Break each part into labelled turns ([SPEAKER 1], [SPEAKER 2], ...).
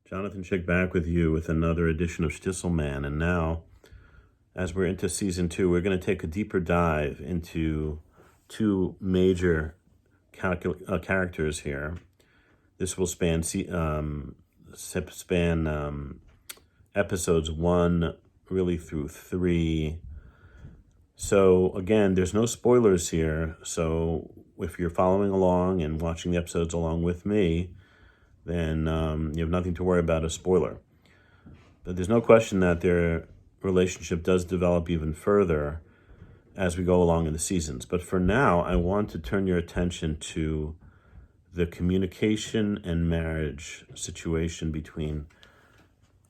[SPEAKER 1] Jonathan Chick back with you with another edition of Shtisel Man. And now, as we're into season 2, we're going to take a deeper dive into two major characters here. This will span episodes 1 really through 3. So again, there's no spoilers here. So if you're following along and watching the episodes along with me, then you have nothing to worry about a spoiler. But there's no question that their relationship does develop even further as we go along in the seasons. But for now, I want to turn your attention to the communication and marriage situation between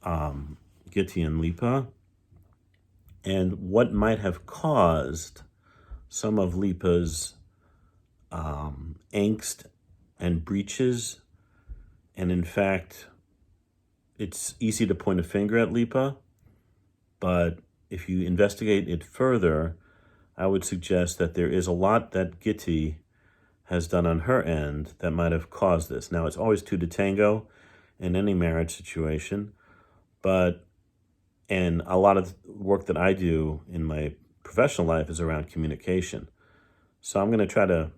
[SPEAKER 1] Gitty and Lippe, and what might have caused some of Lippe's angst and breaches. And in fact, it's easy to point a finger at Lippe, but if you investigate it further, I would suggest that there is a lot that Gitty has done on her end that might have caused this. Now, it's always two to tango in any marriage situation, and a lot of work that I do in my professional life is around communication. So I'm going to try to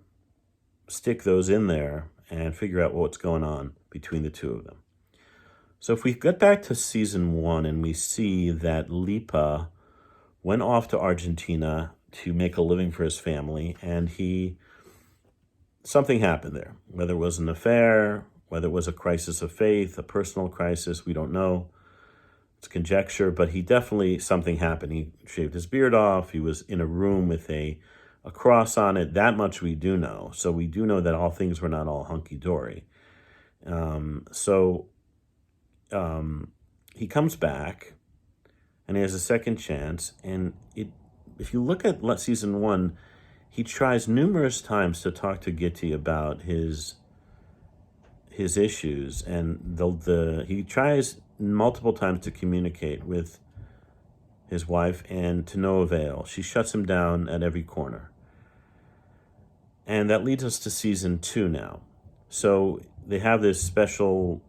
[SPEAKER 1] stick those in there and figure out what's going on between the two of them. So if we get back to season 1 and we see that Lippe went off to Argentina to make a living for his family, and something happened there, whether it was an affair, whether it was a crisis of faith, a personal crisis, we don't know. It's conjecture, but something happened. He shaved his beard off. He was in a room with a cross on it. That much we do know. So we do know that all things were not all hunky-dory. He comes back, and he has a second chance. And if you look at season 1, he tries numerous times to talk to Gitty about his issues, and he tries multiple times to communicate with his wife, and to no avail. She shuts him down at every corner. And that leads us to season 2 now. So they have this special,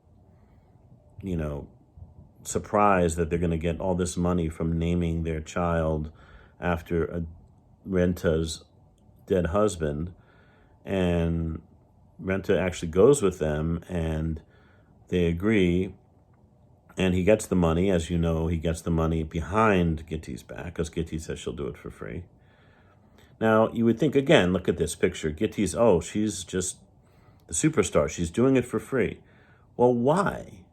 [SPEAKER 1] surprise that they're going to get all this money from naming their child after Renta's dead husband. And Renta actually goes with them, and they agree. And he gets the money. As you know, he gets the money behind Gitty's back, because Gitty says she'll do it for free. Now, you would think, again, look at this picture. Gitty's, she's just the superstar. She's doing it for free. Well, why?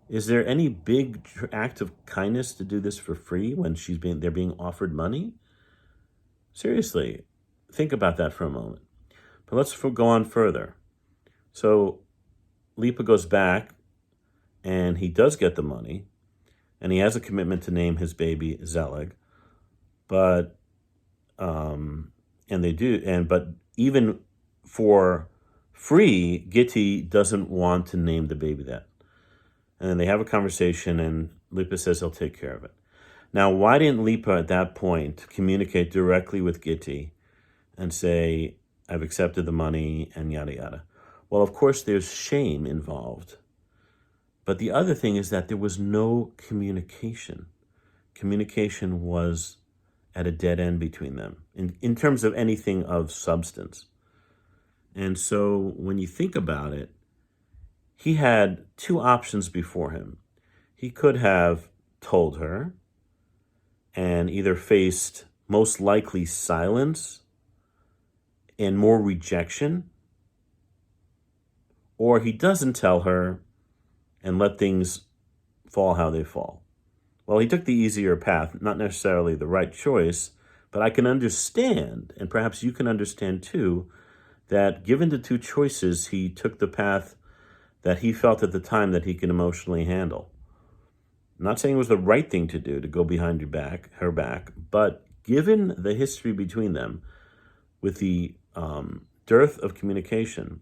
[SPEAKER 1] Is there any big act of kindness to do this for free when they're being offered money? Seriously, think about that for a moment. But let's go on further. So Lippe goes back, and he does get the money, and he has a commitment to name his baby Zelig, but but even for free, Gitty doesn't want to name the baby that. And then they have a conversation, and Lippe says he'll take care of it. Now, why didn't Lippe at that point communicate directly with Gitty and say, I've accepted the money and yada yada? Well, of course, there's shame involved. But the other thing is that there was no communication. Communication was at a dead end between them in terms of anything of substance. And so when you think about it, he had two options before him. He could have told her and either faced most likely silence and more rejection, or he doesn't tell her and let things fall how they fall. Well, he took the easier path, not necessarily the right choice, but I can understand, and perhaps you can understand too, that given the two choices, he took the path that he felt at the time that he could emotionally handle. I'm not saying it was the right thing to do, to go behind her back, but given the history between them, with the dearth of communication,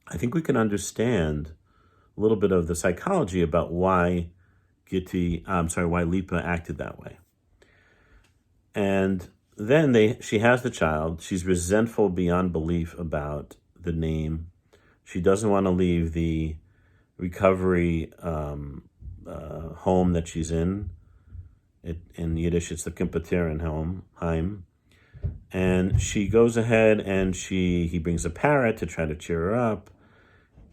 [SPEAKER 1] I think we can understand a little bit of the psychology about why Lippe acted that way. And then she has the child. She's resentful beyond belief about the name. She doesn't want to leave the recovery home that she's in. In Yiddish, it's the Kimpateren Heim. And she goes ahead and he brings a parrot to try to cheer her up.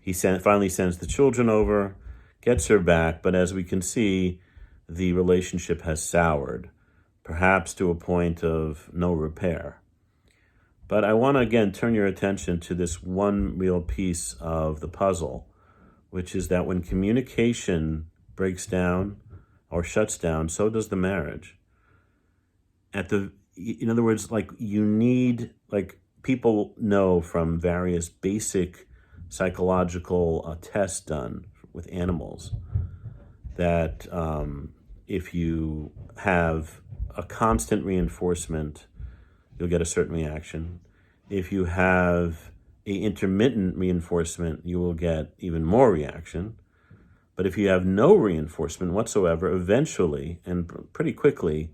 [SPEAKER 1] He finally sends the children over, gets her back, but as we can see, the relationship has soured, perhaps to a point of no repair. But I want to again turn your attention to this one real piece of the puzzle, which is that when communication breaks down or shuts down, so does the marriage. In other words, people know from various basic psychological tests done with animals that if you have a constant reinforcement, you'll get a certain reaction. If you have an intermittent reinforcement, you will get even more reaction. But if you have no reinforcement whatsoever, eventually and pretty quickly,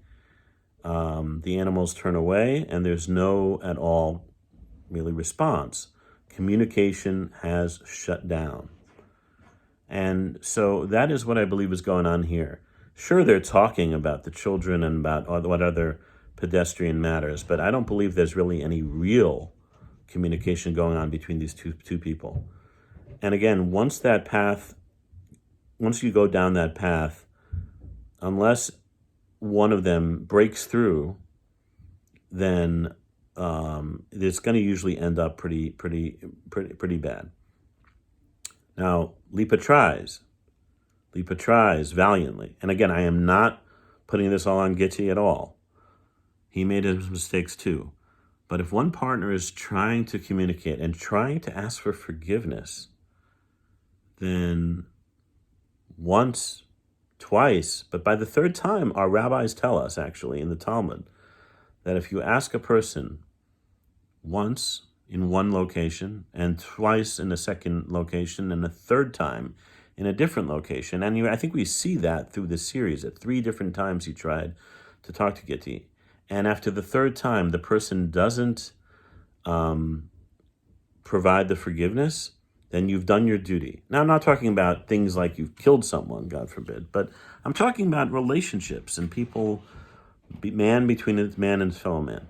[SPEAKER 1] the animals turn away and there's no at all really response. Communication has shut down. And so that is what I believe is going on here. Sure, they're talking about the children and about what other pedestrian matters, but I don't believe there's really any real communication going on between these two people. And again, once you go down that path, unless one of them breaks through, then it's going to usually end up pretty bad. Now, Lippe tries valiantly. And again, I am not putting this all on Gitty at all. He made his mistakes too. But if one partner is trying to communicate and trying to ask for forgiveness, then once, twice, but by the third time, our rabbis tell us, actually, in the Talmud, that if you ask a person once in one location and twice in a second location and a third time in a different location, and I think we see that through the series, at 3 different times he tried to talk to Gitty, and after the third time, the person doesn't provide the forgiveness, then you've done your duty. Now, I'm not talking about things like you've killed someone, God forbid, but I'm talking about relationships and people, man between a man and his fellow man.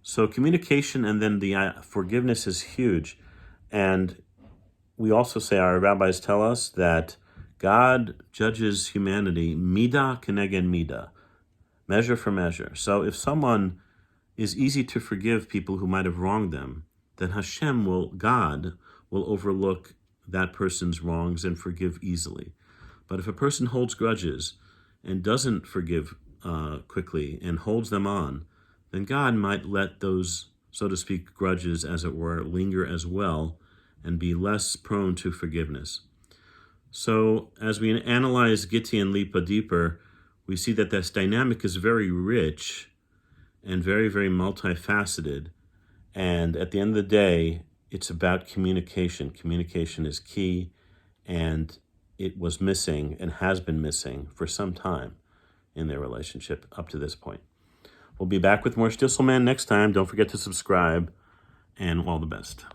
[SPEAKER 1] So communication and then the forgiveness is huge. And we also say, our rabbis tell us that God judges humanity midah keneged midah, measure for measure. So if someone is easy to forgive people who might have wronged them, then God will overlook that person's wrongs and forgive easily. But if a person holds grudges and doesn't forgive quickly and holds them on, then God might let those, so to speak, grudges, as it were, linger as well and be less prone to forgiveness. So as we analyze Gitty and Lippe deeper, we see that this dynamic is very rich and very, very multifaceted. And at the end of the day, it's about communication. Communication is key, and it was missing and has been missing for some time in their relationship up to this point. We'll be back with more Shtisel Man next time. Don't forget to subscribe, and all the best.